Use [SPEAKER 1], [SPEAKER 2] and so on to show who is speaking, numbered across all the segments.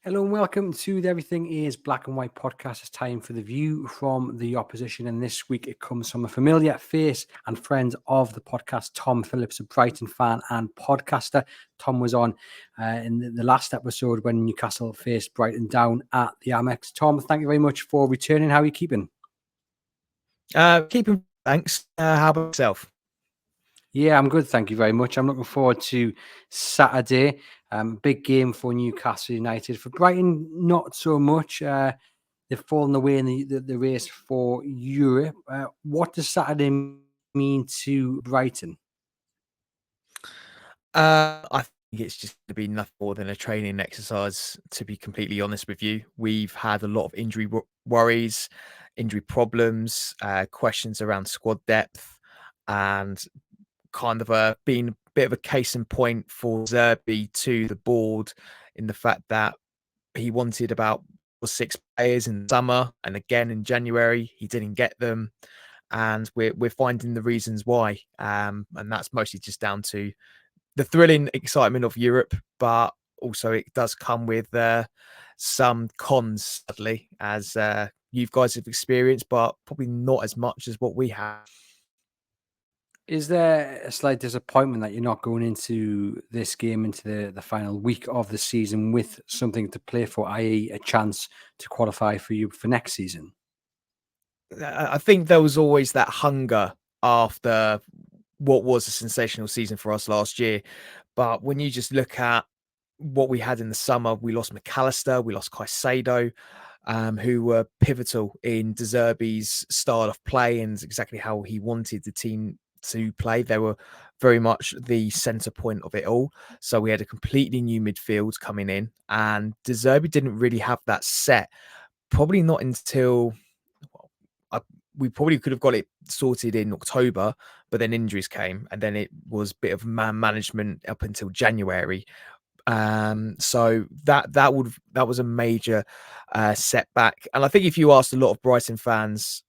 [SPEAKER 1] Hello and welcome to the Everything is Black and White podcast. It's time for the view from the opposition, and this week it comes from a familiar face and friend of the podcast, Tom Phillips, a Brighton fan and podcaster. Tom was on in the last episode when Newcastle faced Brighton down at the Amex. Tom, thank you very much for returning. How are you keeping?
[SPEAKER 2] Keeping thanks. How about yourself?
[SPEAKER 1] Yeah, I'm good. Thank you very much. I'm looking forward to Saturday. Big game for Newcastle United. For Brighton, not so much. They've fallen away in the race for Europe. What does Saturday mean to Brighton?
[SPEAKER 2] I think it's just going to be nothing more than a training exercise, to be completely honest with you. We've had a lot of injury worries, injury problems, questions around squad depth, and kind of been a bit of a case in point for Zerbi to the board in the fact that he wanted about 6 players in the summer and again in January. He didn't get them. And we're finding the reasons why. And that's mostly just down to the thrilling excitement of Europe, but also it does come with some cons, sadly, as you guys have experienced, but probably not as much as what we have.
[SPEAKER 1] Is there a slight disappointment that you're not going into this game, into the final week of the season with something to play for, i.e. a chance to qualify for you for next season?
[SPEAKER 2] I think there was always that hunger after what was a sensational season for us last year. But when you just look at what we had in the summer, we lost McAllister, we lost Caicedo, who were pivotal in De Zerbi's style of play and exactly how he wanted the team to play. They were very much the centre point of it all. So we had a completely new midfield coming in, and De Zerbi didn't really have that set. Probably not until we probably could have got it sorted in October, but then injuries came, and then it was a bit of man management up until January. So that was a major setback. And I think if you asked a lot of Brighton fans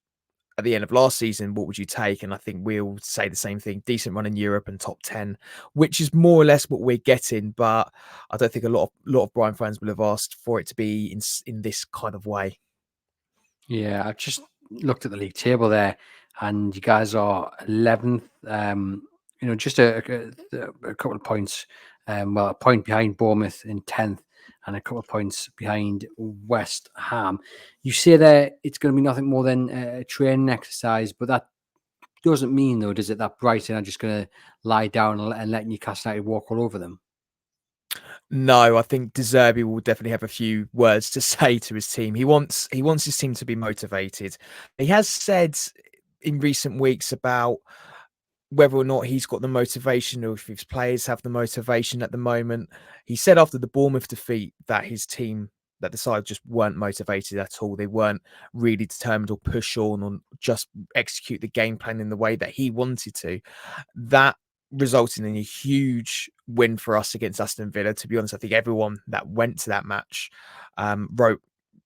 [SPEAKER 2] at the end of last season, what would you take? And I think we'll say the same thing: decent run in Europe and top 10, which is more or less what we're getting. But I don't think a lot of Brighton fans will have asked for it to be in this kind of way.
[SPEAKER 1] Yeah, I've just looked at the league table there, and you guys are 11th. Just a couple of points. Well, a point behind Bournemouth in 10th, and a couple of points behind West Ham. You say that it's going to be nothing more than a training exercise, but that doesn't mean, though, does it, that Brighton are just going to lie down and let Newcastle United walk all over them?
[SPEAKER 2] No, I think De Zerbi will definitely have a few words to say to his team. He wants his team to be motivated. He has said in recent weeks about whether or not he's got the motivation, or if his players have the motivation at the moment. He said after the Bournemouth defeat that his team, that the side just weren't motivated at all. They weren't really determined or push on or just execute the game plan in the way that he wanted to. That resulted in a huge win for us against Aston Villa. To be honest, I think everyone that went to that match wrote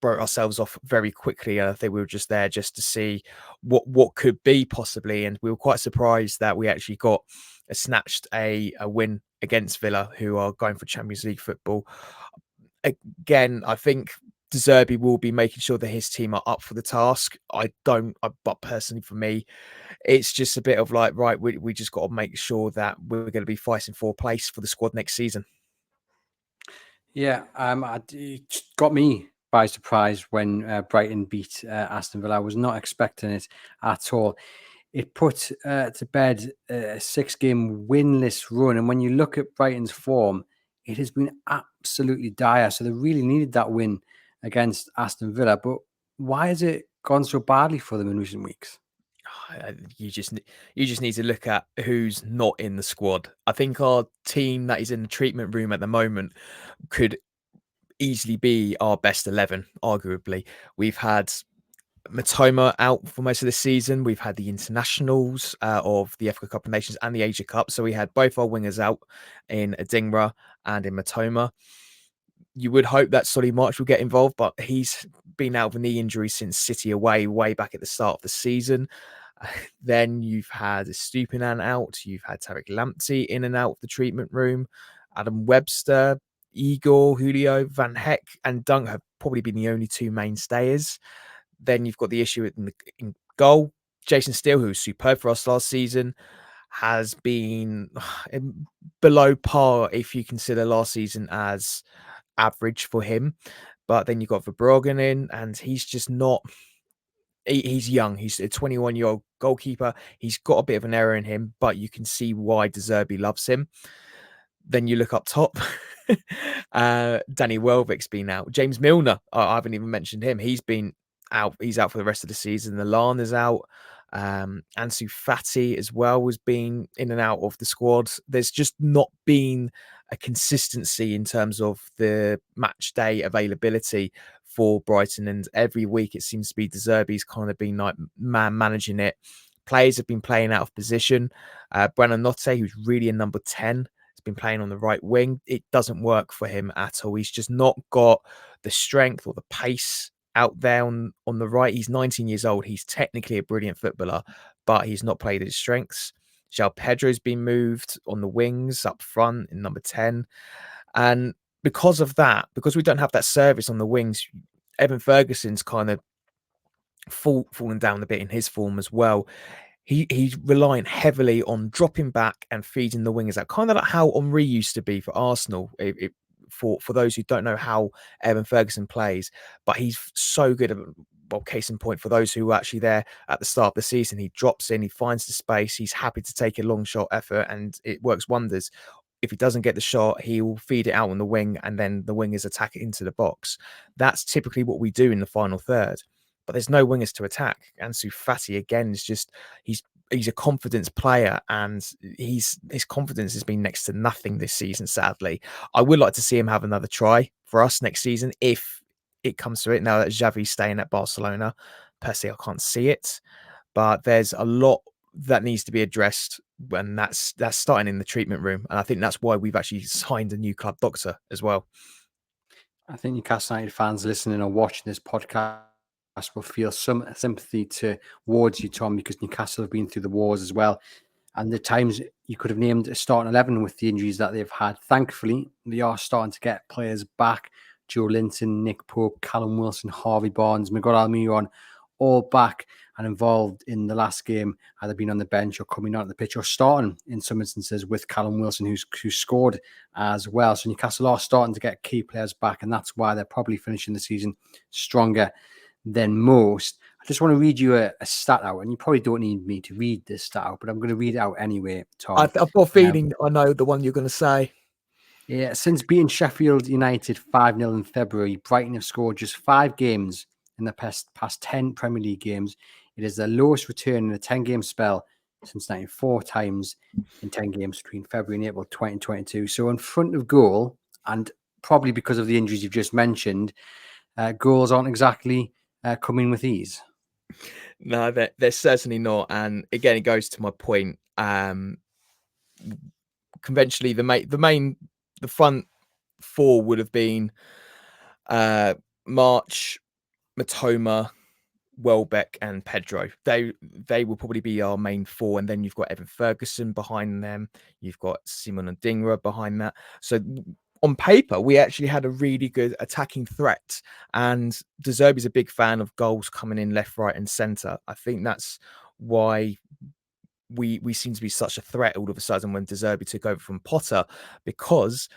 [SPEAKER 2] ourselves off very quickly. I think we were just there just to see what could be possibly, and we were quite surprised that we actually got snatched a win against Villa, who are going for Champions League football. Again, I think De Zerbi will be making sure that his team are up for the task. But personally for me, it's just a bit of like, right, we just got to make sure that we're going to be fighting for a place for the squad next season.
[SPEAKER 1] Yeah, it got me by surprise when Brighton beat Aston Villa. I was not expecting it at all. It put to bed a 6-game winless run, and when you look at Brighton's form, it has been absolutely dire. So they really needed that win against Aston Villa. But why has it gone so badly for them in recent weeks?
[SPEAKER 2] You just need to look at who's not in the squad. I think our team that is in the treatment room at the moment could easily be our best 11, arguably. We've had Matoma out for most of the season. We've had the internationals of the Africa Cup of Nations and the Asia Cup. So we had both our wingers out in Adingra and in Matoma. You would hope that Solly March will get involved, but he's been out with a knee injury since City away, way back at the start of the season. Then you've had Stupinan out. You've had Tarek Lamptey in and out of the treatment room. Adam Webster Igor, Julio, Van Heck, and Dunk have probably been the only two mainstays. Then you've got the issue in goal. Jason Steele, who was superb for us last season, has been below par if you consider last season as average for him. But then you've got Verbruggen in, and he's just not. He's young. He's a 21-year-old goalkeeper. He's got a bit of an error in him, but you can see why De Zerbi loves him. Then you look up top. Danny Welbeck's been out. James Milner, I haven't even mentioned him. He's been out. He's out for the rest of the season. Lallana's out. Ansu Fati as well has been in and out of the squad. There's just not been a consistency in terms of the match day availability for Brighton, and every week it seems to be De Zerbi's kind of been like managing it. Players have been playing out of position. Brennan Notte, who's really a number 10, has been playing on the right wing. It doesn't work for him at all. He's just not got the strength or the pace out there on the right. He's 19 years old. He's technically a brilliant footballer, but he's not played his strengths. Joao Pedro's been moved on the wings up front in number 10. And because of that, because we don't have that service on the wings, Evan Ferguson's kind of fallen down a bit in his form as well. He's relying heavily on dropping back and feeding the wingers out, kind of like how Henry used to be for Arsenal. For those who don't know how Evan Ferguson plays, but he's so good at, well, case in point, for those who were actually there at the start of the season, he drops in, he finds the space, he's happy to take a long shot effort, and it works wonders. If he doesn't get the shot, he will feed it out on the wing, and then the wingers attack it into the box. That's typically what we do in the final third. But there's no wingers to attack. Ansu Fati, again, is just he's a confidence player, and his confidence has been next to nothing this season, sadly. I would like to see him have another try for us next season if it comes to it. Now that Xavi's staying at Barcelona, per se, I can't see it. But there's a lot that needs to be addressed, and that's starting in the treatment room. And I think that's why we've actually signed a new club doctor as well.
[SPEAKER 1] I think Newcastle United fans listening or watching this podcast will feel some sympathy towards you, Tom, because Newcastle have been through the wars as well. And the times you could have named a starting 11 with the injuries that they've had. Thankfully, they are starting to get players back. Joe Linton, Nick Pope, Callum Wilson, Harvey Barnes, Miguel Almiron, all back and involved in the last game, either being on the bench or coming on the pitch or starting in some instances with Callum Wilson, who scored as well. So Newcastle are starting to get key players back, and that's why they're probably finishing the season stronger than most. I just want to read you a stat out, and you probably don't need me to read this stat out, but I'm going to read it out anyway, Tom.
[SPEAKER 2] I've got a feeling I know the one you're going to say.
[SPEAKER 1] Yeah, since beating Sheffield United 5-0 in February, Brighton have scored just 5 games in the past 10 Premier League games. It is their lowest return in a 10-game spell since 94 times in 10 games between February and April 2022. So in front of goal, and probably because of the injuries you've just mentioned, goals aren't exactly coming with ease.
[SPEAKER 2] No, they're certainly not. And again, it goes to my point. Conventionally, the front four would have been March, Matoma, Welbeck, and Pedro. They will probably be our main four, and then you've got Evan Ferguson behind them. You've got Simon Adingra behind that. So on paper, we actually had a really good attacking threat, and De Zerbi's a big fan of goals coming in left, right, and centre. I think that's why we seem to be such a threat all of a sudden when De Zerbi took over from Potter, because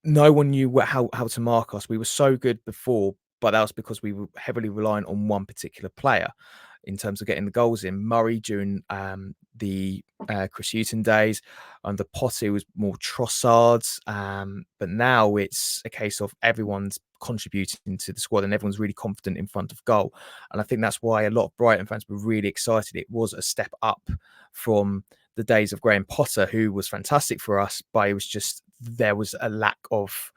[SPEAKER 2] no one knew how to mark us. We were so good before, but that was because we were heavily reliant on one particular player in terms of getting the goals in. Murray during the Chris Hughton days, under Potter was more Trossard, but now it's a case of everyone's contributing to the squad and everyone's really confident in front of goal. And I think that's why a lot of Brighton fans were really excited. It was a step up from the days of Graham Potter, who was fantastic for us, but it was just there was a lack of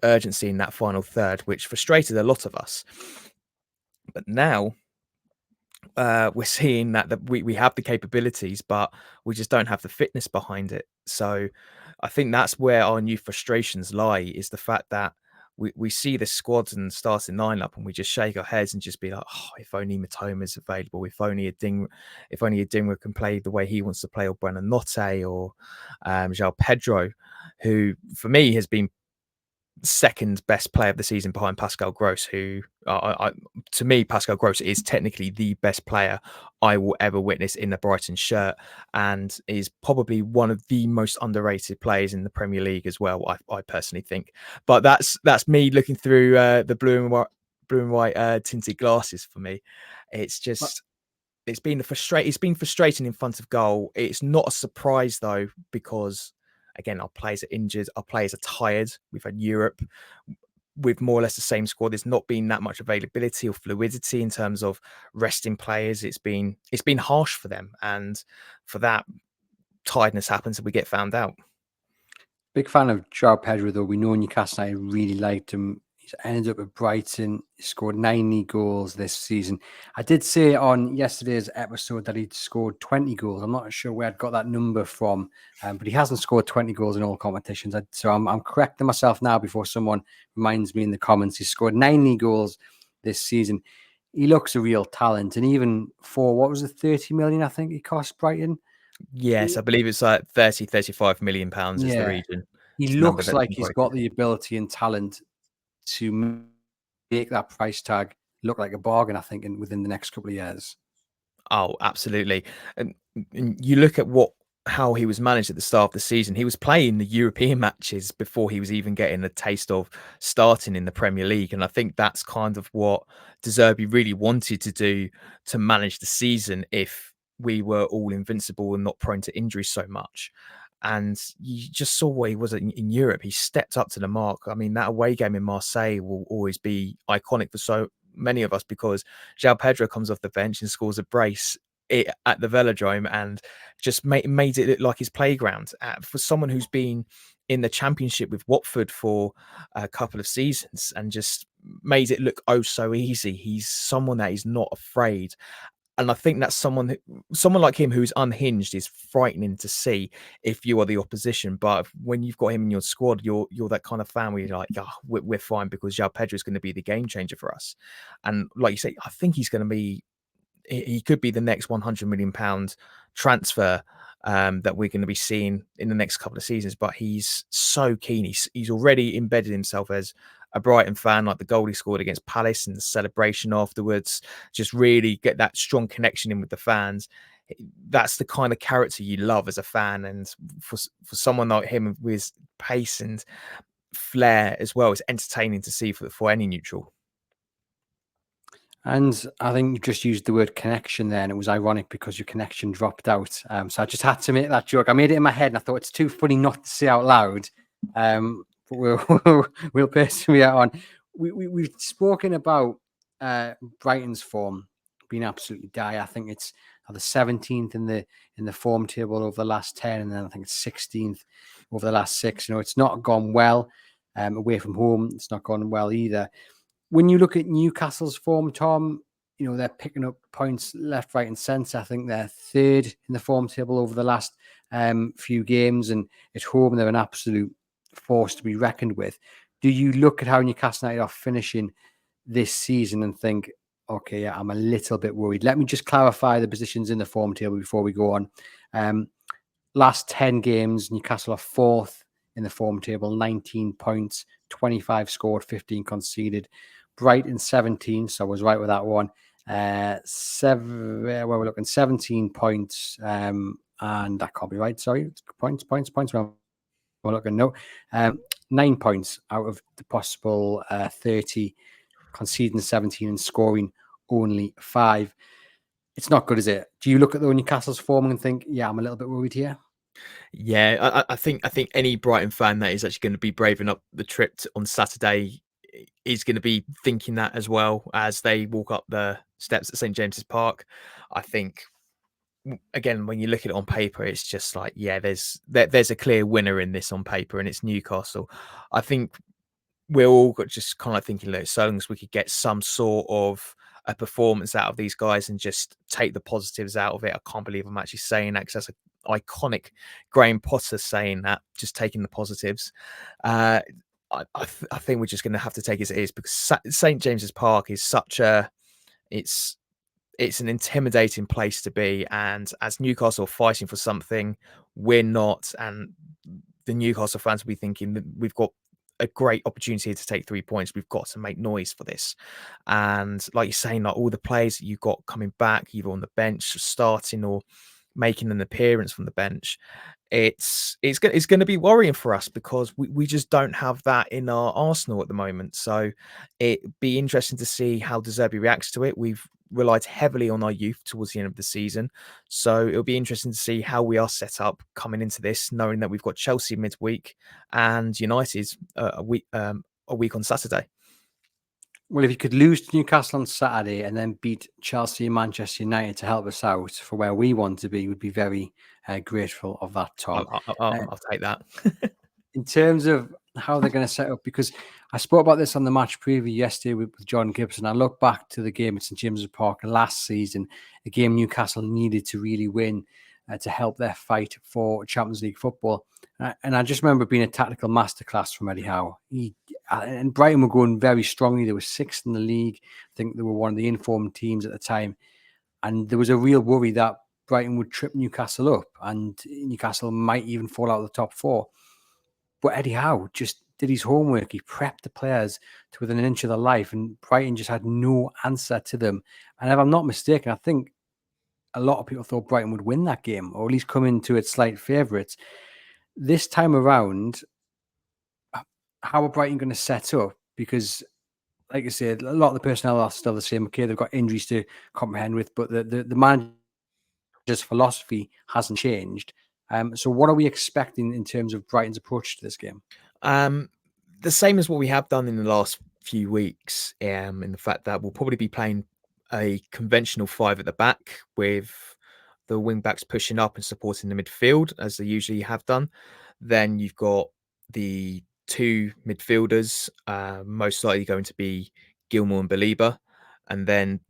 [SPEAKER 2] urgency in that final third, which frustrated a lot of us. But now we're seeing that we have the capabilities, but we just don't have the fitness behind it. So I think that's where our new frustrations lie, is the fact that we see the squad and starting lineup, and we just shake our heads and just be like, oh, if only Matoma's available, if only a Dingwa can play the way he wants to play, or Brennan Notte, or Joao Pedro, who for me has been second best player of the season behind Pascal Gross, who to me, Pascal Gross is technically the best player I will ever witness in the Brighton shirt, and is probably one of the most underrated players in the Premier League as well, I personally think. But that's me looking through the blue and white tinted glasses for me. It's just it's been frustrating in front of goal. It's not a surprise though, because again, our players are injured, our players are tired. We've had Europe with more or less the same squad. There's not been that much availability or fluidity in terms of resting players. It's been harsh for them, and for that, tiredness happens and we get found out.
[SPEAKER 1] Big fan of Joao Pedro, though. We know Newcastle United really liked him. He's ended up at Brighton. He scored 90 goals this season. I did say on yesterday's episode that he'd scored 20 goals. I'm not sure where I'd got that number from, but he hasn't scored 20 goals in all competitions. So I'm correcting myself now before someone reminds me in the comments. He scored 90 goals this season. He looks a real talent. And even for, what was it, 30 million, I think he cost Brighton?
[SPEAKER 2] Yes, I believe it's like 35 million pounds is the region.
[SPEAKER 1] He looks like he's got the ability and talent to make that price tag look like a bargain, I think, within the next couple of years.
[SPEAKER 2] Oh, absolutely. And you look at how he was managed at the start of the season. He was playing the European matches before he was even getting a taste of starting in the Premier League. And I think that's kind of what Zerbi really wanted to do to manage the season if we were all invincible and not prone to injury so much. And you just saw what he was in Europe. He stepped up to the mark. I mean, that away game in Marseille will always be iconic for so many of us, because Joao Pedro comes off the bench and scores a brace at the Velodrome and just made it look like his playground. For someone who's been in the Championship with Watford for a couple of seasons and just made it look oh so easy. He's someone that is not afraid. And I think that's someone like him who's unhinged is frightening to see if you are the opposition. But when you've got him in your squad, you're that kind of fan where you're like, oh, we're fine, because Joao Pedro is going to be the game changer for us. And like you say, I think he could be the next £100 million transfer that we're going to be seeing in the next couple of seasons. But he's so keen. He's already embedded himself as a Brighton fan, like the goal he scored against Palace and the celebration afterwards, just really get that strong connection in with the fans. That's the kind of character you love as a fan. And for someone like him with pace and flair as well, it's entertaining to see for any neutral.
[SPEAKER 1] And I think you just used the word connection there, and it was ironic because your connection dropped out. So I just had to make that joke. I made it in my head and I thought it's too funny not to say out loud. But we'll persevere on. We've spoken about Brighton's form being absolutely dire. I think it's the 17th in the form table over the last 10, and then I think it's 16th over the last 6. It's not gone well away from home. It's not gone well either. When you look at Newcastle's form, Tom, they're picking up points left, right, and centre. I think they're third in the form table over the last few games, and at home they're an absolute force to be reckoned with. Do you look at how Newcastle United are finishing this season and think, okay, yeah, I'm a little bit worried? Let me just clarify the positions in the form table before we go on. Last 10 games, Newcastle are fourth in the form table, 19 points, 25 scored, 15 conceded. Brighton 17, so I was right with that one. We're looking 17 points, and that can't be right. Sorry, points. We're looking 9 points out of the possible 30, conceding 17 and scoring only 5. It's not good, is it? Do you look at the Newcastle's form and think, yeah, I'm a little bit worried here?
[SPEAKER 2] Yeah, I think any Brighton fan that is actually going to be braving up the trip on Saturday is going to be thinking that as well as they walk up the steps at St James's Park. I think, again, when you look at it on paper, it's just like, yeah, there's a clear winner in this on paper, and it's Newcastle. I think we're all just kind of thinking, look, so long as we could get some sort of a performance out of these guys and just take the positives out of it. I can't believe I'm actually saying that, because that's an iconic Graham Potter saying that, just taking the positives. I think we're just going to have to take it as it is, because St James's Park is such a it's an intimidating place to be, and as Newcastle are fighting for something, we're not, and the Newcastle fans will be thinking that we've got a great opportunity to take 3 points. We've got to make noise for this. And like you're saying, like all the players that you've got coming back, either on the bench, starting, or making an appearance from the bench, it's going to be worrying for us, because we just don't have that in our arsenal at the moment. So it'd be interesting to see how De Zerbi reacts to it. We've relied heavily on our youth towards the end of the season, so it'll be interesting to see how we are set up coming into this, knowing that we've got Chelsea midweek and United a week on Saturday.
[SPEAKER 1] Well, if you could lose to Newcastle on Saturday and then beat Chelsea and Manchester United to help us out for where we want to be, we'd be very grateful of that, Tom.
[SPEAKER 2] I'll take that.
[SPEAKER 1] In terms of how they're going to set up, because I spoke about this on the match preview yesterday with John Gibson. I look back to the game at St James's Park last season, a game Newcastle needed to really win to help their fight for Champions League football. And I just remember being a tactical masterclass from Eddie Howe. And Brighton were going very strongly. They were sixth in the league. I think they were one of the informed teams at the time. And there was a real worry that Brighton would trip Newcastle up and Newcastle might even fall out of the top four. But Eddie Howe just did his homework. He prepped the players to within an inch of their life, and Brighton just had no answer to them. And if I'm not mistaken, I think a lot of people thought Brighton would win that game, or at least come into its slight favourites. This time around, how are Brighton going to set up? Because, like I said, a lot of the personnel are still the same. Okay, they've got injuries to comprehend with, but the manager's philosophy hasn't changed. So what are we expecting in terms of Brighton's approach to this game?
[SPEAKER 2] The same as what we have done in the last few weeks, in the fact that we'll probably be playing a conventional 5 at the back, with the wing backs pushing up and supporting the midfield as they usually have done. Then you've got the 2 midfielders, most likely going to be Gilmour and Belieber, and then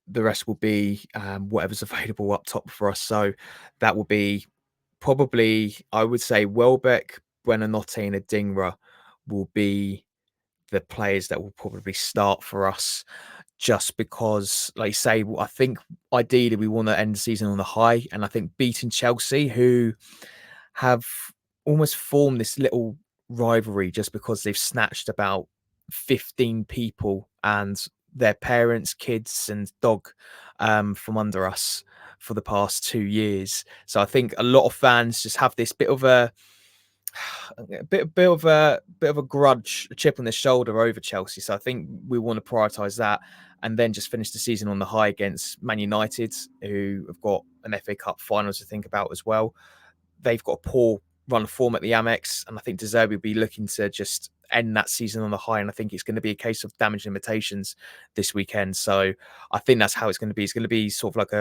[SPEAKER 2] the rest will be whatever's available up top for us. So that will be probably, I would say, Welbeck, Buonanotte and Adingra will be the players that will probably start for us, just because, like you say, I think ideally we want to end the season on a high, and I think beating Chelsea, who have almost formed this little rivalry just because they've snatched about 15 people and their parents, kids and dog from under us for the past 2 years. So I think a lot of fans just have this bit of a grudge, a chip on their shoulder over Chelsea. So I think we want to prioritise that, and then just finish the season on the high against Man United, who have got an FA Cup final to think about as well. They've got a poor run of form at the Amex, and I think De Zerbi will be looking to just end that season on the high. And I think it's going to be a case of damage limitations this weekend. So I think that's how it's going to be. It's going to be sort of like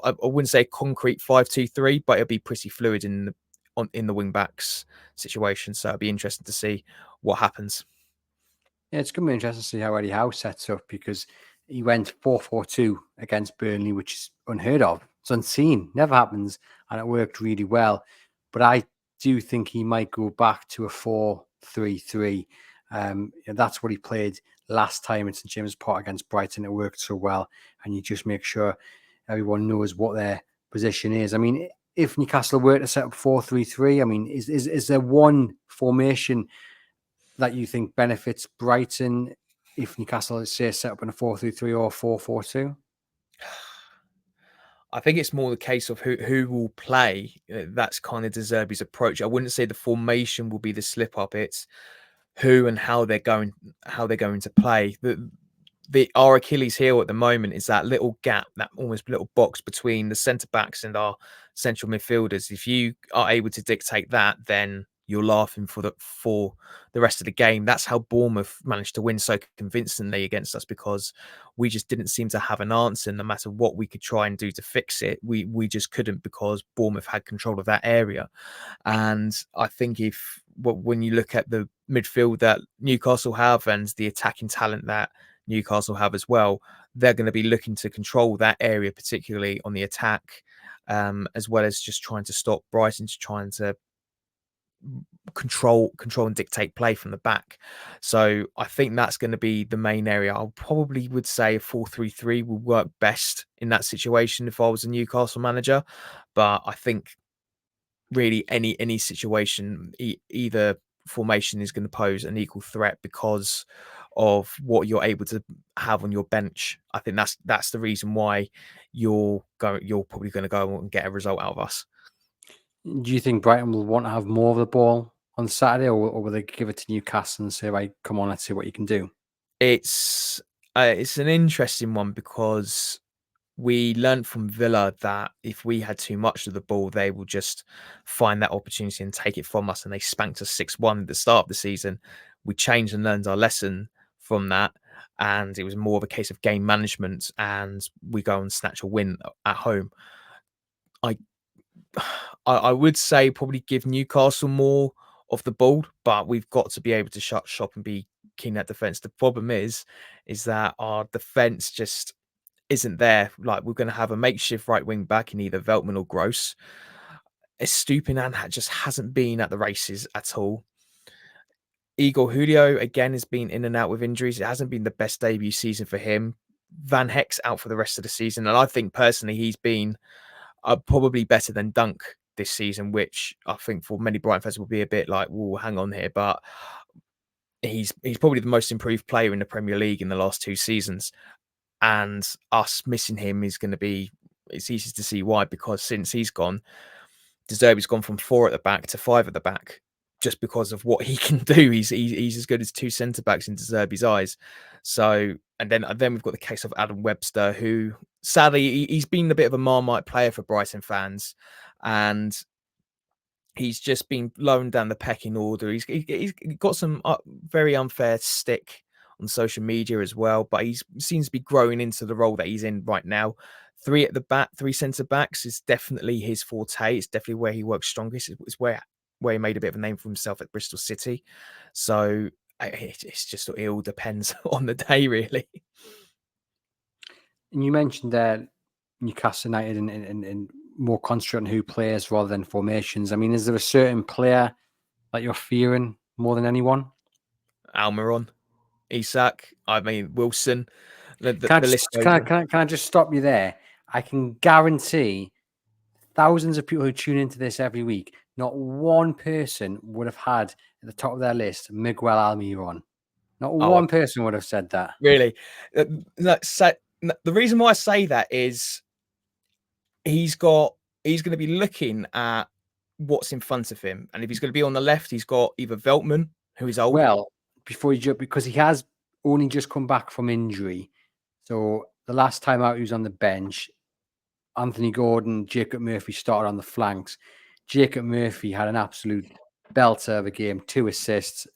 [SPEAKER 2] I wouldn't say a concrete 5-2-3, but it'll be pretty fluid in the wing backs situation. So it'll be interesting to see what happens.
[SPEAKER 1] Yeah, it's going to be interesting to see how Eddie Howe sets up, because he went 4-4-2 against Burnley, which is unheard of. It's unseen, never happens, and it worked really well. But I do think he might go back to a 4-3-3. That's what he played last time at St James's Park against Brighton. It worked so well, and you just make sure everyone knows what their position is. I mean, if Newcastle were to set up 4-3-3, I mean, is there one formation that you think benefits Brighton if Newcastle, let's say, set up in a 4-3-3 or 4-4-2?
[SPEAKER 2] I think it's more the case of who will play. That's kind of De Zerbi's approach. I wouldn't say the formation will be the slip up. It's who and how they're going to play. Our Achilles heel at the moment is that little gap, that almost little box between the centre backs and our central midfielders. If you are able to dictate that, then you're laughing for the rest of the game. That's how Bournemouth managed to win so convincingly against us, because we just didn't seem to have an answer. No matter what we could try and do to fix it, we just couldn't, because Bournemouth had control of that area. And I think when you look at the midfield that Newcastle have and the attacking talent that Newcastle have as well, they're going to be looking to control that area, particularly on the attack, as well as just trying to stop Brighton, trying to control and dictate play from the back. So I think that's going to be the main area. I probably would say a 4-3-3 will work best in that situation if I was a Newcastle manager. But I think really any situation, either formation is going to pose an equal threat because of what you're able to have on your bench. I think that's the reason why you're probably going to go and get a result out of us.
[SPEAKER 1] Do you think Brighton will want to have more of the ball on Saturday, or will they give it to Newcastle and say, right, come on, let's see what you can do?
[SPEAKER 2] It's an interesting one because we learned from Villa that if we had too much of the ball, they will just find that opportunity and take it from us. And they spanked us 6-1 at the start of the season. We changed and learned our lesson from that. And it was more of a case of game management, and we go and snatch a win at home. I I would say probably give Newcastle more of the ball, but we've got to be able to shut shop and be keen at defence. The problem is that our defence just isn't there. Like, we're going to have a makeshift right wing back in either Veltman or Gross. Estupinan just hasn't been at the races at all. Igor Julio again has been in and out with injuries. It hasn't been the best debut season for him. Van Heck's out for the rest of the season, and I think personally he's been probably better than Dunk this season, which I think for many Brighton fans will be a bit like, "Whoa, hang on here," but he's probably the most improved player in the Premier League in the last 2 seasons, and us missing him is going to be. It's easy to see why, because since he's gone, De Zerbi's gone from 4 at the back to 5 at the back, just because of what he can do. He's as good as 2 centre backs in De Zerbi's eyes. So, and then we've got the case of Adam Webster, who sadly he's been a bit of a Marmite player for Brighton fans, and he's just been lower down the pecking order. He's got some very unfair stick on social media as well, but he seems to be growing into the role that he's in right now. 3 at the back, 3 centre backs is definitely his forte. It's definitely where he works strongest. It's where he made a bit of a name for himself at Bristol City. So it's just, it all depends on the day, really.
[SPEAKER 1] And you mentioned that Newcastle United and more concentrate on who plays rather than formations. I mean, is there a certain player that you're fearing more than anyone?
[SPEAKER 2] Almiron, Isak, I mean Wilson. The
[SPEAKER 1] Can
[SPEAKER 2] list goes on.
[SPEAKER 1] I just stop you there? I can guarantee thousands of people who tune into this every week, not one person would have had at the top of their list Miguel Almiron. Not
[SPEAKER 2] Oh,
[SPEAKER 1] one person would have said that.
[SPEAKER 2] really? The reason why I say that is he's going to be looking at what's in front of him, and if he's going to be on the left, he's got either Veltman, who is old.
[SPEAKER 1] Well, before you jump, because he has only just come back from injury. So the last time out, he was on the bench. Anthony Gordon, Jacob Murphy started on the flanks. Jacob Murphy had an absolute belter of a game, 2 assists,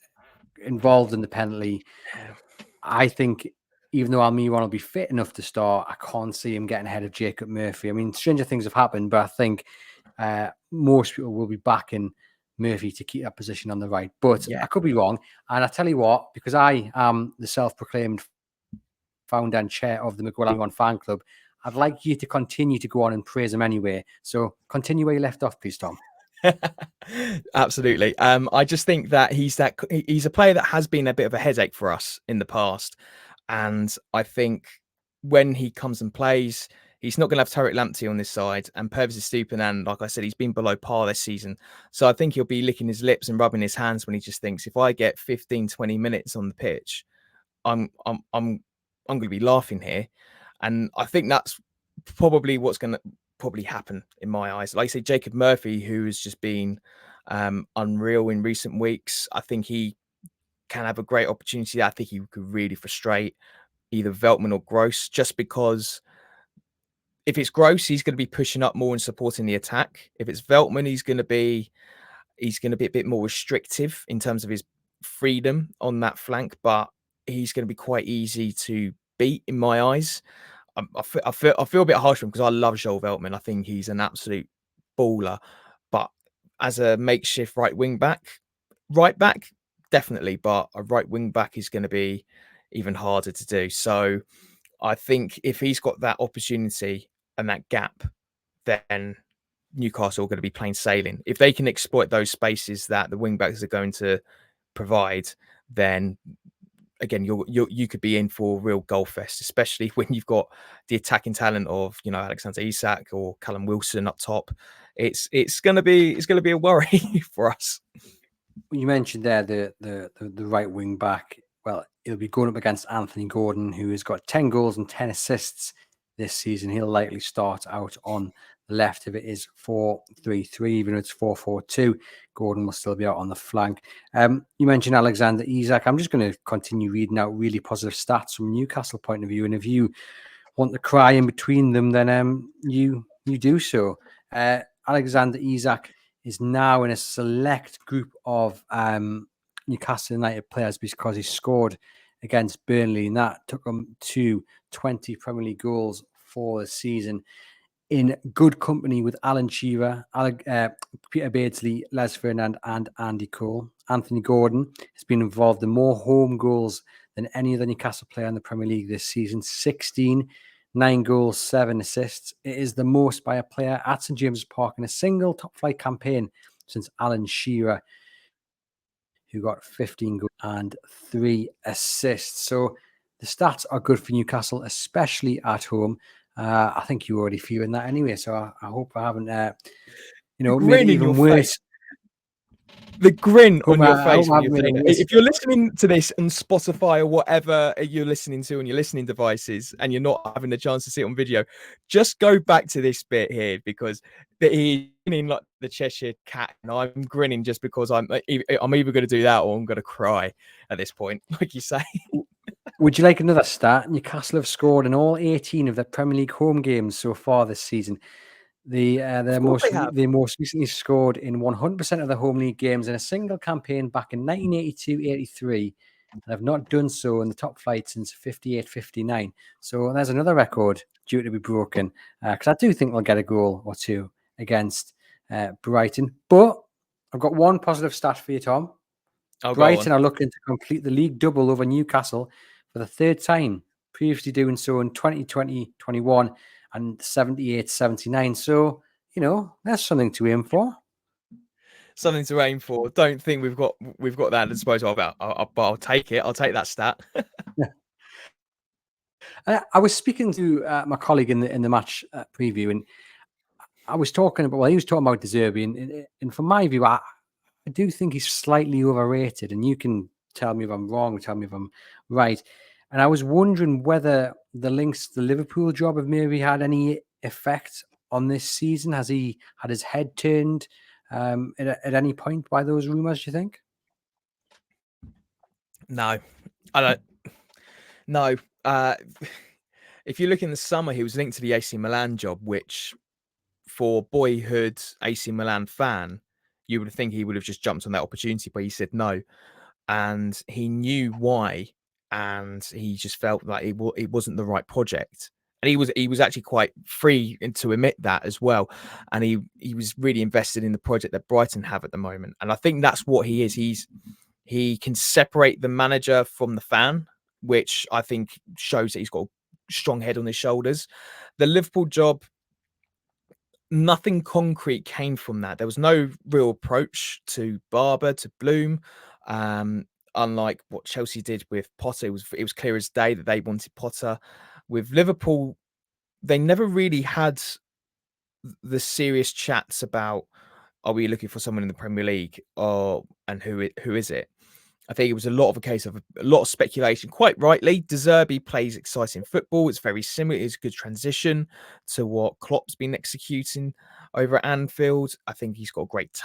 [SPEAKER 1] involved in the penalty. I think even though Almiron will be fit enough to start, I can't see him getting ahead of Jacob Murphy. I mean, stranger things have happened, but I think most people will be backing Murphy to keep that position on the right. But
[SPEAKER 2] Yeah.
[SPEAKER 1] I could be wrong. And I tell you what, because I am the self-proclaimed founder and chair of the Miguel Almiron fan club, I'd like you to continue to go on and praise him anyway. So continue where you left off, please, Tom.
[SPEAKER 2] Absolutely. I just think that he's a player that has been a bit of a headache for us in the past, and I think when he comes and plays, he's not going to have Tariq Lamptey on this side, and Purvis is stooping, and like I said, he's been below par this season. So I think he'll be licking his lips and rubbing his hands when he just thinks, if I get 15, 20 minutes on the pitch, I'm going to be laughing here, and I think that's probably what's going to probably happen in my eyes. Like I say, Jacob Murphy, who has just been unreal in recent weeks, I think he can have a great opportunity. I think he could really frustrate either Veltman or Gross, just because if it's Gross, he's going to be pushing up more and supporting the attack. If it's Veltman, he's going to be a bit more restrictive in terms of his freedom on that flank, but he's going to be quite easy to beat in my eyes. I feel a bit harsh for him because I love Joel Veltman. I think he's an absolute baller, but as a makeshift right back, definitely, but a right wing back is going to be even harder to do. So I think if he's got that opportunity and that gap, then Newcastle are going to be plain sailing. If they can exploit those spaces that the wing backs are going to provide, then again, you could be in for a real goal fest, especially when you've got the attacking talent of Alexander Isak or Callum Wilson up top. It's gonna be a worry for us.
[SPEAKER 1] You mentioned there the right wing back. Well, he'll be going up against Anthony Gordon, who has got 10 goals and 10 assists this season. He'll likely start out on the left if it is 4-3-3, even if it's 4-4-2. Gordon will still be out on the flank. You mentioned Alexander Isak. I'm just going to continue reading out really positive stats from Newcastle point of view. And if you want to cry in between them, then you do so. Alexander Isak is now in a select group of Newcastle United players because he scored against Burnley, and that took him to 20 Premier League goals for the season, in good company with Alan Shearer, Peter Beardsley, Les Ferdinand, and Andy Cole. Anthony Gordon has been involved in more home goals than any other Newcastle player in the Premier League this season. 16, 9 goals, 7 assists. It is the most by a player at St James's Park in a single top-flight campaign since Alan Shearer, who got 15 goals and 3 assists. So the stats are good for Newcastle, especially at home. I think you're already feeling that anyway, so I hope I haven't, made it even worse.
[SPEAKER 2] The grin on your face when you're saying it. If you're listening to this on Spotify or whatever you're listening to on your listening devices and you're not having the chance to see it on video, just go back to this bit here, because he's grinning like the Cheshire Cat, and I'm grinning just because I'm either going to do that or I'm going to cry at this point, like you say.
[SPEAKER 1] Would you like another stat? Newcastle have scored in all 18 of their Premier League home games so far this season. They most recently scored in 100% of the home league games in a single campaign back in 1982-83, and have not done so in the top flight since 58-59. So there's another record due to be broken, because I do think they'll get a goal or two against Brighton. But I've got one positive stat for you, Tom. Brighton are looking to complete the league double over Newcastle for the third time, previously doing so in 2020-21 and 78-79. So, there's something to aim for.
[SPEAKER 2] Something to aim for. Don't think we've got that at disposal. But I'll take it. I'll take that stat.
[SPEAKER 1] I was speaking to my colleague in the match preview, and I was talking about. Well, he was talking about Zerbi, and from my view, I do think he's slightly overrated. And you can tell me if I'm wrong, tell me if I'm right. And I was wondering whether the links to the Liverpool job have maybe had any effect on this season. Has he had his head turned at any point by those rumours, do you think?
[SPEAKER 2] No, I don't. No. If you look in the summer, he was linked to the AC Milan job, which for boyhood AC Milan fan, you would think he would have just jumped on that opportunity, but he said no. And he knew why. And he just felt like it wasn't the right project. And he was actually quite free to admit that as well. And he was really invested in the project that Brighton have at the moment. And I think that's what he is. He can separate the manager from the fan, which I think shows that he's got a strong head on his shoulders. The Liverpool job, nothing concrete came from that. There was no real approach to Barber, to Bloom. Unlike what Chelsea did with Potter, it was clear as day that they wanted Potter. With Liverpool, they never really had the serious chats about, are we looking for someone in the Premier League, and who is it? I think it was a lot of a case of a lot of speculation. Quite rightly, Zerbi plays exciting football. It's very similar. It's a good transition to what Klopp's been executing over at Anfield. I think he's got a great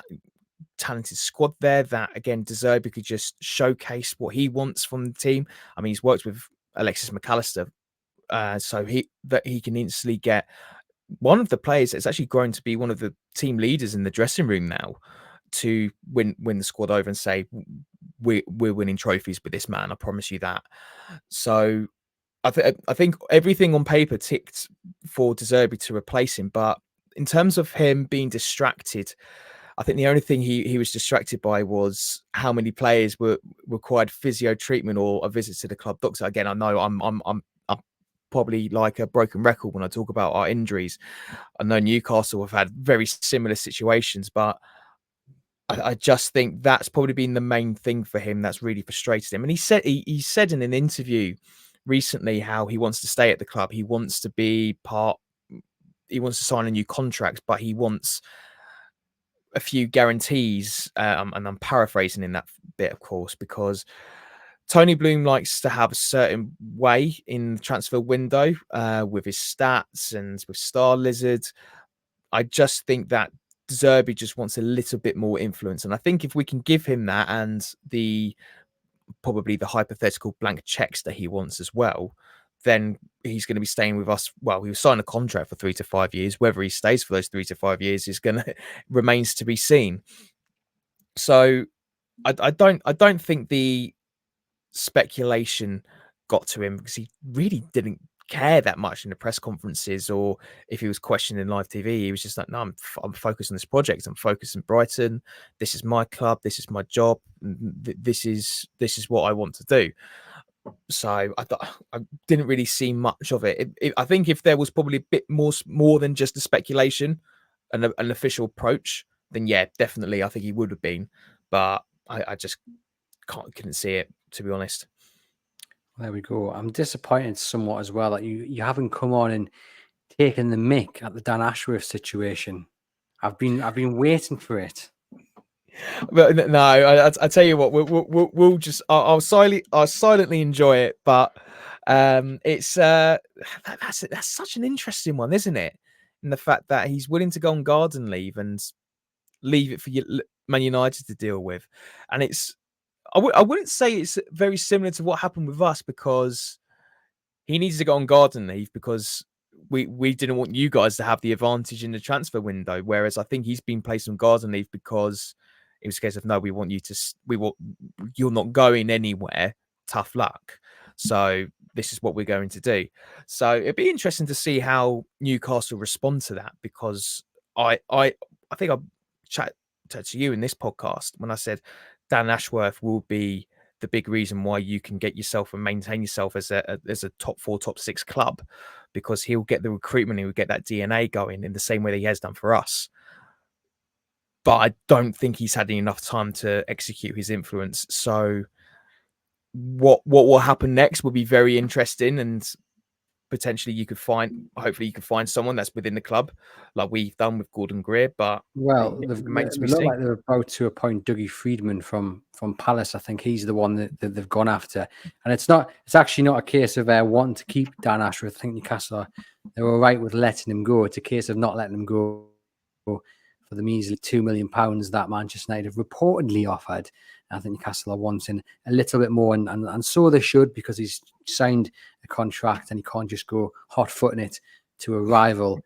[SPEAKER 2] talented squad there that, again, Zerbi could just showcase what he wants from the team. I mean, he's worked with Alexis McAllister, so he can instantly get one of the players that's actually grown to be one of the team leaders in the dressing room now, to win the squad over and say, we're winning trophies with this man. I promise you that. So I think everything on paper ticked for Zerbi to replace him, but in terms of him being distracted, I think the only thing he was distracted by was how many players required physio treatment or a visit to the club doctor. Again, I know I'm probably like a broken record when I talk about our injuries. I know Newcastle have had very similar situations, but I just think that's probably been the main thing for him that's really frustrated him. And he said in an interview recently how he wants to stay at the club. He wants to be part. He wants to sign a new contract, but he wants a few guarantees. And I'm paraphrasing in that bit, of course, because Tony Bloom likes to have a certain way in the transfer window with his stats and with Star Lizard. I just think that Zerbi just wants a little bit more influence. And I think if we can give him that and probably the hypothetical blank checks that he wants as well, then he's going to be staying with us. Well, he'll sign a contract for 3 to 5 years. Whether he stays for those 3 to 5 years is going to remains to be seen. So I don't think the speculation got to him because he really didn't care that much in the press conferences, or if he was questioned in live TV, he was just like, no, I'm focused on this project. I'm focused in Brighton. This is my club. This is my job. This is what I want to do. So I didn't really see much of it. I think if there was probably a bit more than just a speculation, an official approach, then yeah, definitely I think he would have been. But I just couldn't see it, to be honest.
[SPEAKER 1] There we go. I'm disappointed somewhat as well that you haven't come on and taken the mick at the Dan Ashworth situation. I've been waiting for it.
[SPEAKER 2] But no, I tell you what, we'll just I'll silently enjoy it. But it's that's such an interesting one, isn't it? In the fact that he's willing to go on garden leave and leave it for Man United to deal with, and I wouldn't say it's very similar to what happened with us, because he needs to go on garden leave because we didn't want you guys to have the advantage in the transfer window. Whereas I think he's been placed on garden leave because it was a case of, no, we want you to, you're not going anywhere. Tough luck. So this is what we're going to do. So it'd be interesting to see how Newcastle respond to that, because I think I chat to you in this podcast when I said Dan Ashworth will be the big reason why you can get yourself and maintain yourself as a top 4, top 6 club, because he'll get the recruitment, he'll get that DNA going in the same way that he has done for us. But I don't think he's had enough time to execute his influence. So what will happen next will be very interesting, and potentially hopefully you could find someone that's within the club like we've done with Gordon Greer. But
[SPEAKER 1] Well,
[SPEAKER 2] it
[SPEAKER 1] they
[SPEAKER 2] remains to be
[SPEAKER 1] look
[SPEAKER 2] seen.
[SPEAKER 1] like they're about to appoint Dougie Freedman from Palace. I think he's the one that they've gone after. And it's actually not a case of wanting to keep Dan Ashworth. I think Newcastle, they were right with letting him go. It's a case of not letting him go for the measly £2 million that Manchester United have reportedly offered. And I think Newcastle are wanting a little bit more, and so they should, because he's signed a contract and he can't just go hot-footing it to a rival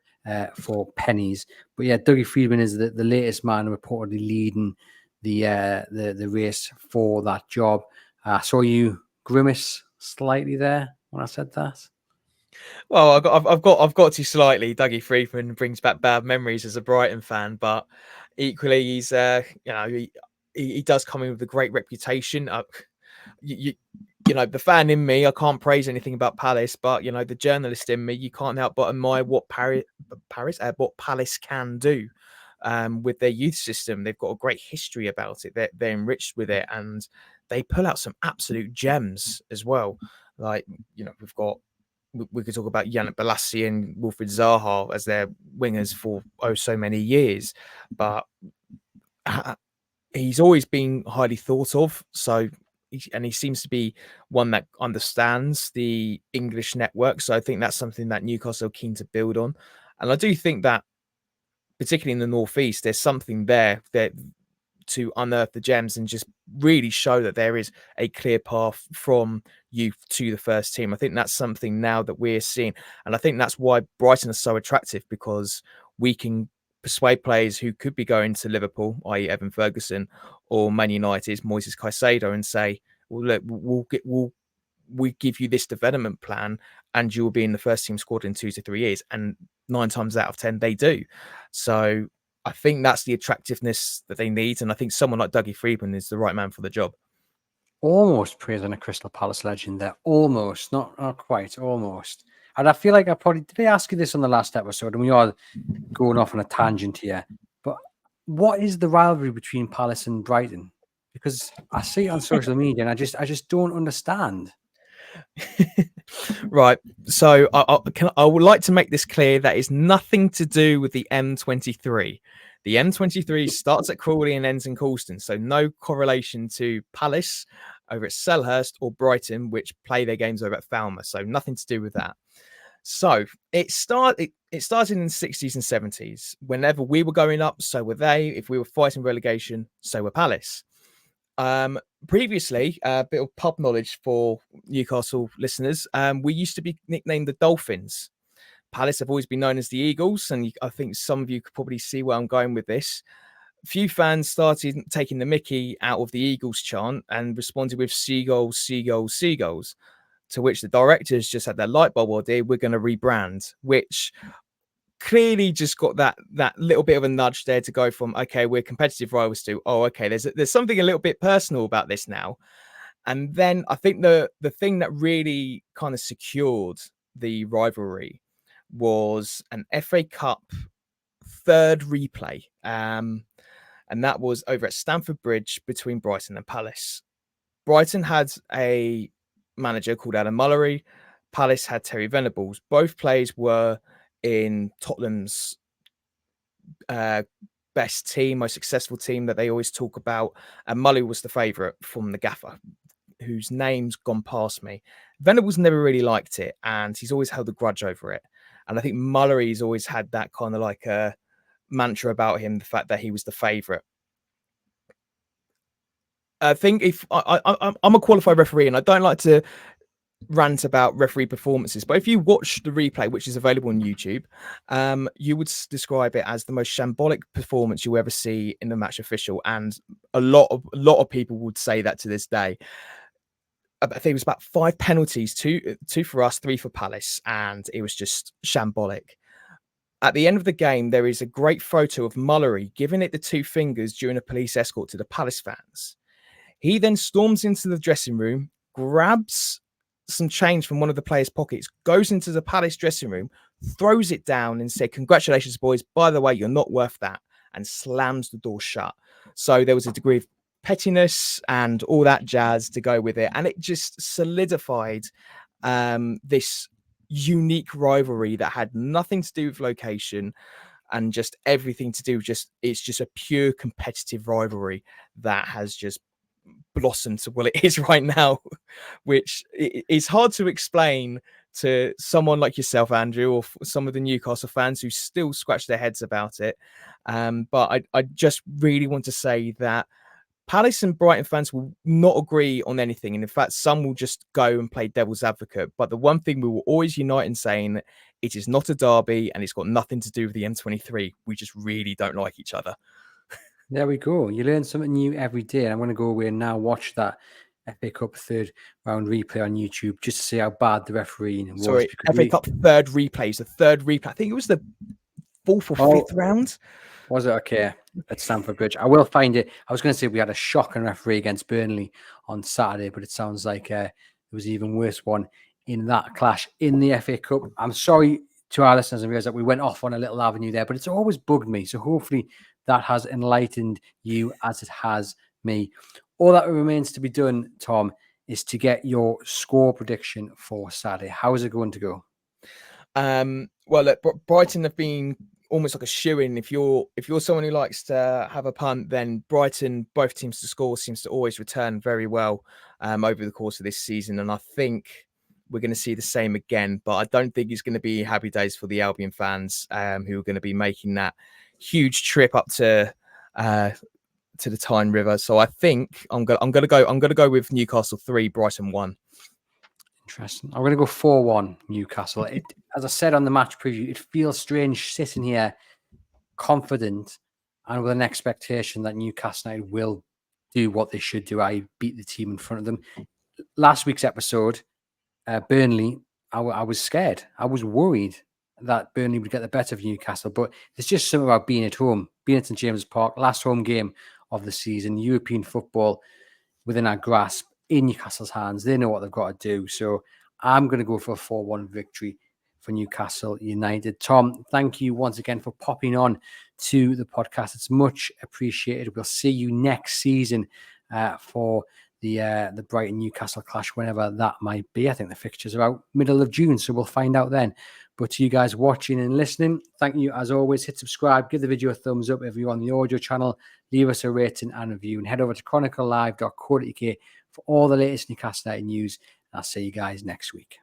[SPEAKER 1] for pennies. But yeah, Dougie Freedman is the latest man reportedly leading the race for that job. I saw you grimace slightly there when I said that.
[SPEAKER 2] Well, I've got to slightly. Dougie Freedman brings back bad memories as a Brighton fan, but equally, he's he does come in with a great reputation. You know, the fan in me, I can't praise anything about Palace, but you know, the journalist in me, you can't help but admire what Palace can do with their youth system. They've got a great history about it. They're enriched with it, and they pull out some absolute gems as well. Like, you know, we could talk about Yannick Bolasie and Wilfried Zaha as their wingers for so many years, but he's always been highly thought of. So, he seems to be one that understands the English network. So I think that's something that Newcastle are keen to build on. And I do think that, particularly in the Northeast, there's something there that to unearth the gems and just really show that there is a clear path from youth to the first team. I think that's something now that we're seeing. And I think that's why Brighton is so attractive, because we can persuade players who could be going to Liverpool, i.e. Evan Ferguson, or Man United, Moises Caicedo, and say, well, look, we give you this development plan and you will be in the first team squad in 2 to 3 years. And 9 times out of 10, they do. So I think that's the attractiveness that they need. And I think someone like Dougie Freedman is the right man for the job.
[SPEAKER 1] Almost praising a Crystal Palace legend there. Almost, not quite, almost. And I feel like did I ask you this on the last episode? And we are going off on a tangent here. But what is the rivalry between Palace and Brighton? Because I see it on social media, and I just don't understand.
[SPEAKER 2] Right. So I would like to make this clear that it's nothing to do with the M23. The M23 starts at Crawley and ends in Coulston, so no correlation to Palace over at Selhurst or Brighton, which play their games over at Falmouth. So nothing to do with that. So it started in the 60s and 70s. Whenever we were going up, so were they. If we were fighting relegation, so were Palace. Previously, a bit of pub knowledge for Newcastle listeners. We used to be nicknamed the Dolphins. Palace have always been known as the Eagles, and I think some of you could probably see where I'm going with this. Few fans started taking the mickey out of the Eagles chant and responded with seagulls, seagulls, seagulls, to which the directors just had their light bulb idea, we're going to rebrand, which clearly just got that little bit of a nudge there to go from, okay, we're competitive rivals to, oh, okay, there's something a little bit personal about this now. And then I think the thing that really kind of secured the rivalry was an FA Cup third replay. And that was over at Stamford Bridge between Brighton and Palace. Brighton had a manager called Adam Mullery. Palace had Terry Venables. Both players were in Tottenham's best team, most successful team that they always talk about. And Mullery was the favourite from the gaffer, whose name's gone past me. Venables never really liked it, and he's always held a grudge over it. And I think Mullery's always had that kind of like a mantra about him, the fact that he was the favourite. I think if I'm a qualified referee, and I don't like to rant about referee performances, but if you watch the replay, which is available on YouTube, you would describe it as the most shambolic performance you ever see in the match official, and a lot of people would say that to this day. I think it was about 5 penalties, two for us, 3 for Palace, and it was just shambolic. At the end of the game, there is a great photo of Mullery giving it the 2 fingers during a police escort to the Palace fans. He then storms into the dressing room, grabs some change from one of the players' pockets, goes into the Palace dressing room, throws it down and said, "Congratulations, boys. By the way, you're not worth that," and slams the door shut. So there was a degree of pettiness and all that jazz to go with it. And it just solidified this unique rivalry that had nothing to do with location and just everything to do with it's just a pure competitive rivalry that has just blossomed to what it is right now, which is hard to explain to someone like yourself, Andrew, or some of the Newcastle fans who still scratch their heads about it. But I just really want to say that Palace and Brighton fans will not agree on anything. And in fact, some will just go and play devil's advocate. But the one thing we will always unite in saying, it is not a derby and it's got nothing to do with the M23. We just really don't like each other.
[SPEAKER 1] There we go. You learn something new every day. And I'm going to go away and now watch that FA Cup third round replay on YouTube just to see how bad the refereeing was.
[SPEAKER 2] Sorry, FA Cup third replays, the third replay. I think it was the 4th or 5th round.
[SPEAKER 1] Was it? Okay, at Stamford Bridge. I will find it. I was going to say we had a shocking referee against Burnley on Saturday, but it sounds like there was an even worse one in that clash in the FA Cup. I'm sorry to our listeners and viewers that we went off on a little avenue there, but it's always bugged me. So hopefully that has enlightened you as it has me. All that remains to be done, Tom, is to get your score prediction for Saturday. How is it going to go?
[SPEAKER 2] Well, look, Brighton have been almost like a shoo-in. If you're someone who likes to have a punt, then Brighton, both teams to score, seems to always return very well over the course of this season. And I think we're going to see the same again. But I don't think it's going to be happy days for the Albion fans who are going to be making that huge trip up to the Tyne River. So I think I'm going to go with Newcastle 3, Brighton 1.
[SPEAKER 1] Interesting. I'm going to go 4-1 Newcastle. As I said on the match preview, it feels strange sitting here confident and with an expectation that Newcastle United will do what they should do, i.e. beat the team in front of them. Last week's episode, Burnley, I was scared. I was worried that Burnley would get the better of Newcastle, but there's just something about being at home, being at St James's Park, last home game of the season, European football within our grasp, in Newcastle's hands. They know what they've got to do. So I'm going to go for a 4-1 victory for Newcastle United. Tom, thank you once again for popping on to the podcast. It's much appreciated. We'll see you next season for the Brighton Newcastle clash, whenever that might be. I think the fixtures are out middle of June, so we'll find out then. But to you guys watching and listening, thank you as always. Hit subscribe, give the video a thumbs up if you're on the audio channel, leave us a rating and review, and head over to chroniclelive.co.uk for all the latest Newcastle United news. I'll see you guys next week.